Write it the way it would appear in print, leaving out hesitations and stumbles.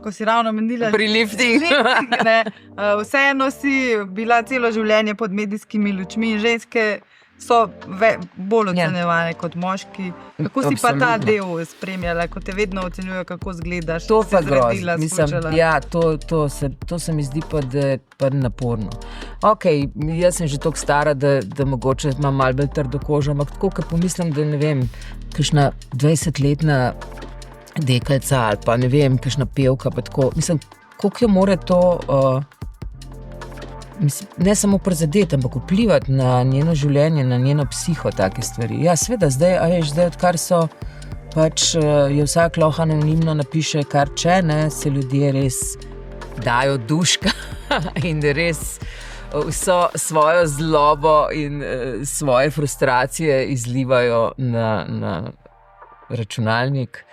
ko si ravno menila pri lifting. Vseeno si bila celo življenje pod medijskimi lučmi in ženske so bolj ocenjevane kot moški. Kako si pa ta del spremljala, ko te vedno ocenjujejo, kako izgledaš? To pa grozno. To se mi zdi pa naporno. Jaz sem že toliko stara, da mogoče imam malo bolj trdo kožo, ampak tako, ko pomislim, da ne vem, kakšna 20-letna dekajca ali pa ne vem, kakšna pevka, pa tako, mislim, koliko jo more to ne samo prizadeti, ampak vplivati na njeno življenje, na njeno psiho, take stvari. Ja, seveda, zdaj, odkar so je vsak lahko anonimno napiše kar če, se ljudje res dajo duška in res vso svojo zlobo in svoje frustracije izlivajo na računalnik.